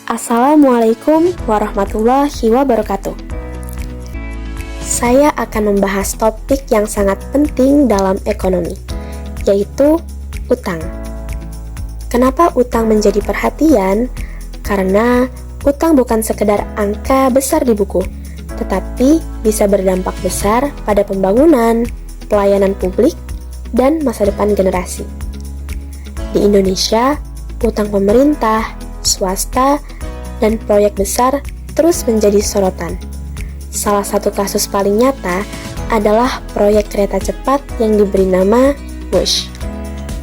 Assalamualaikum warahmatullahi wabarakatuh. Saya akan membahas topik yang sangat penting dalam ekonomi, yaitu utang. Kenapa utang menjadi perhatian? Karena utang bukan sekedar angka besar di buku, tetapi bisa berdampak besar pada pembangunan, pelayanan publik, dan masa depan generasi. Di Indonesia, utang pemerintah, swasta, dan proyek besar terus menjadi sorotan. Salah satu kasus paling nyata adalah proyek kereta cepat yang diberi nama WUSH.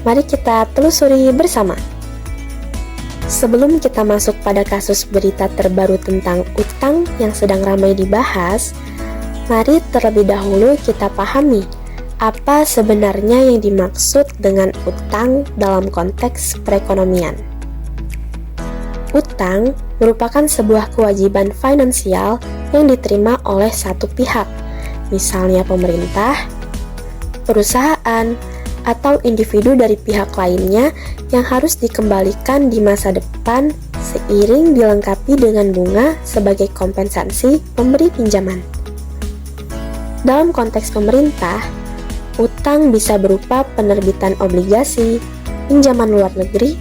Mari kita telusuri bersama. Sebelum kita masuk pada kasus berita terbaru tentang utang yang sedang ramai dibahas, mari terlebih dahulu kita pahami apa sebenarnya yang dimaksud dengan utang dalam konteks perekonomian. Utang merupakan sebuah kewajiban finansial yang diterima oleh satu pihak, misalnya pemerintah, perusahaan, atau individu dari pihak lainnya yang harus dikembalikan di masa depan seiring dilengkapi dengan bunga sebagai kompensasi pemberi pinjaman. Dalam konteks pemerintah, utang bisa berupa penerbitan obligasi, pinjaman luar negeri,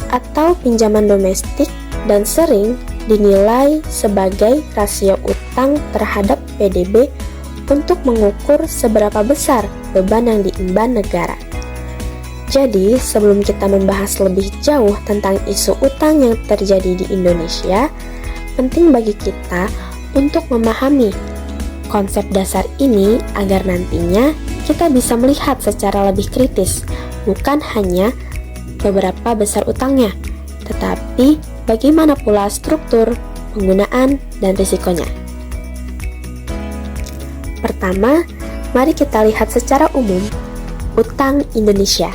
atau pinjaman domestik dan sering dinilai sebagai rasio utang terhadap PDB untuk mengukur seberapa besar beban yang diemban negara. Jadi, sebelum kita membahas lebih jauh tentang isu utang yang terjadi di Indonesia, penting bagi kita untuk memahami konsep dasar ini agar nantinya kita bisa melihat secara lebih kritis, bukan hanya beberapa besar utangnya, tetapi bagaimana pula struktur, penggunaan, dan risikonya. Pertama, mari kita lihat secara umum utang Indonesia.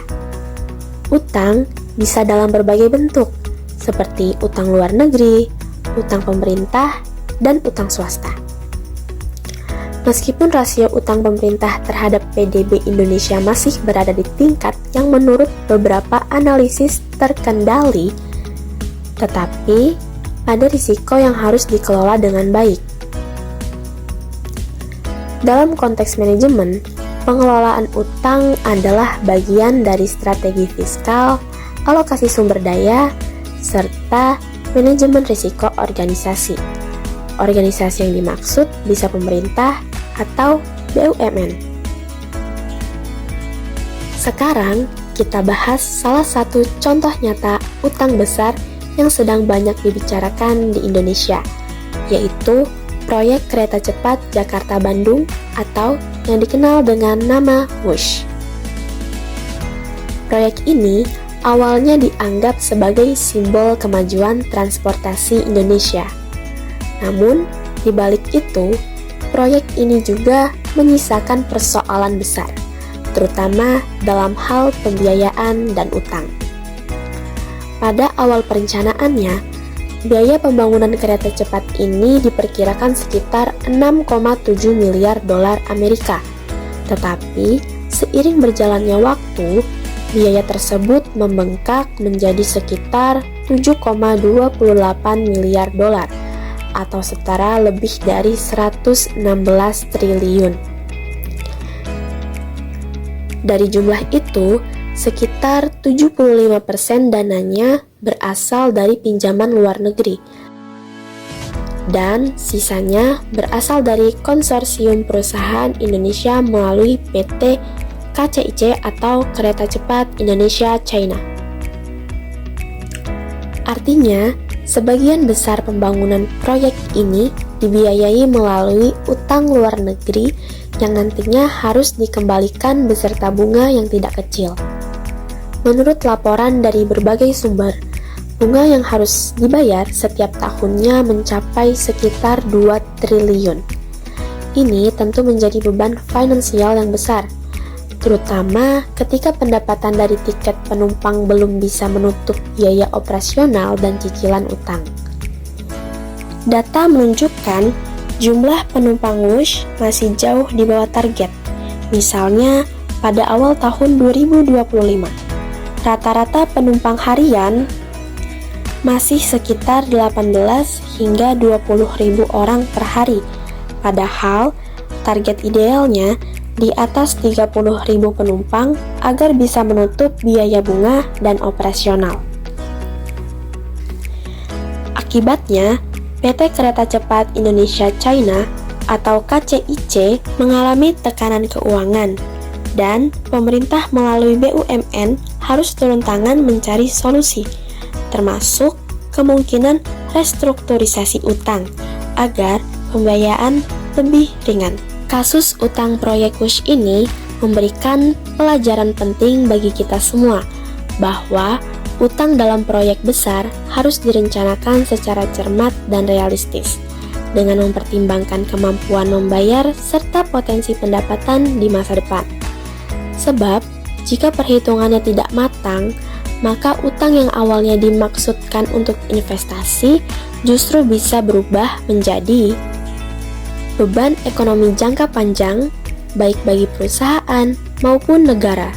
Utang bisa dalam berbagai bentuk, seperti utang luar negeri, utang pemerintah, dan utang swasta. Meskipun rasio utang pemerintah terhadap PDB Indonesia masih berada di tingkat yang menurut beberapa analisis terkendali, tetapi ada risiko yang harus dikelola dengan baik. Dalam konteks manajemen, pengelolaan utang adalah bagian dari strategi fiskal, alokasi sumber daya, serta manajemen risiko organisasi. Organisasi yang dimaksud bisa pemerintah atau BUMN. Sekarang kita bahas salah satu contoh nyata utang besar yang sedang banyak dibicarakan di Indonesia, yaitu proyek kereta cepat Jakarta-Bandung atau yang dikenal dengan nama WUSH. Proyek ini awalnya dianggap sebagai simbol kemajuan transportasi Indonesia. Namun, di balik itu, proyek ini juga menyisakan persoalan besar, terutama dalam hal pembiayaan dan utang. Pada awal perencanaannya, biaya pembangunan kereta cepat ini diperkirakan sekitar 6,7 miliar dolar Amerika. Tetapi, seiring berjalannya waktu, biaya tersebut membengkak menjadi sekitar 7,28 miliar dolar atau setara lebih dari 116 triliun. Dari jumlah itu, sekitar 75% dananya berasal dari pinjaman luar negeri, dan sisanya berasal dari konsorsium perusahaan Indonesia melalui PT KCIC atau Kereta Cepat Indonesia China. Artinya, sebagian besar pembangunan proyek ini dibiayai melalui utang luar negeri yang nantinya harus dikembalikan beserta bunga yang tidak kecil. Menurut laporan dari berbagai sumber, bunga yang harus dibayar setiap tahunnya mencapai sekitar 2 triliun. Ini tentu menjadi beban finansial yang besar, terutama ketika pendapatan dari tiket penumpang belum bisa menutup biaya operasional dan cicilan utang. Data menunjukkan jumlah penumpang WUSH masih jauh di bawah target. Misalnya, pada awal tahun 2025, rata-rata penumpang harian masih sekitar 18 hingga 20 ribu orang per hari. Padahal, target idealnya di atas 30 ribu penumpang agar bisa menutup biaya bunga dan operasional. Akibatnya, PT Kereta Cepat Indonesia China atau KCIC mengalami tekanan keuangan dan pemerintah melalui BUMN harus turun tangan mencari solusi, termasuk kemungkinan restrukturisasi utang agar pembiayaan lebih ringan. Kasus utang proyek WUSH ini memberikan pelajaran penting bagi kita semua bahwa utang dalam proyek besar harus direncanakan secara cermat dan realistis dengan mempertimbangkan kemampuan membayar serta potensi pendapatan di masa depan. Sebab, jika perhitungannya tidak matang, maka utang yang awalnya dimaksudkan untuk investasi justru bisa berubah menjadi beban ekonomi jangka panjang, baik bagi perusahaan maupun negara.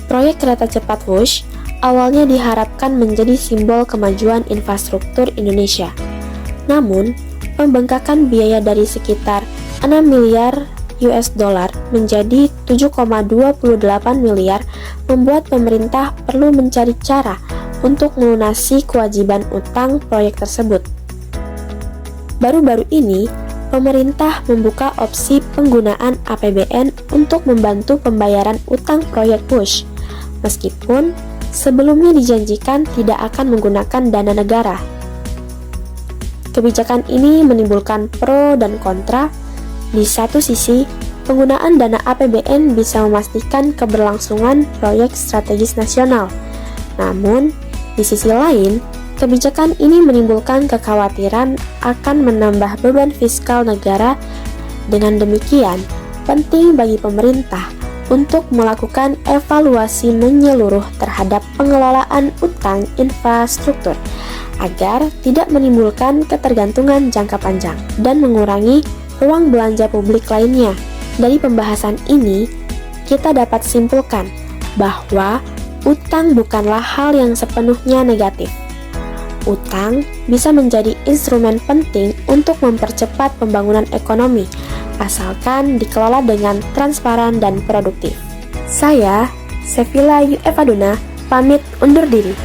Proyek kereta cepat WUSH awalnya diharapkan menjadi simbol kemajuan infrastruktur Indonesia. Namun, pembengkakan biaya dari sekitar 6 miliar US dollar menjadi 7,28 miliar membuat pemerintah perlu mencari cara untuk melunasi kewajiban utang proyek tersebut. Baru-baru ini, pemerintah membuka opsi penggunaan APBN untuk membantu pembayaran utang proyek WUSH, meskipun sebelumnya dijanjikan tidak akan menggunakan dana negara. Kebijakan ini menimbulkan pro dan kontra. Di satu sisi, penggunaan dana APBN bisa memastikan keberlangsungan proyek strategis nasional. Namun, di sisi lain, kebijakan ini menimbulkan kekhawatiran akan menambah beban fiskal negara. Dengan demikian, penting bagi pemerintah untuk melakukan evaluasi menyeluruh terhadap pengelolaan utang infrastruktur agar tidak menimbulkan ketergantungan jangka panjang dan mengurangi ruang belanja publik lainnya. Dari pembahasan ini, kita dapat simpulkan bahwa utang bukanlah hal yang sepenuhnya negatif. Utang bisa menjadi instrumen penting untuk mempercepat pembangunan ekonomi, asalkan dikelola dengan transparan dan produktif. Saya, Sevilla Evaduna, pamit undur diri.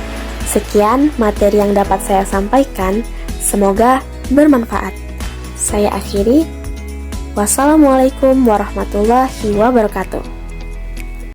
Sekian materi yang dapat saya sampaikan, semoga bermanfaat. Saya akhiri. Wassalamualaikum warahmatullahi wabarakatuh.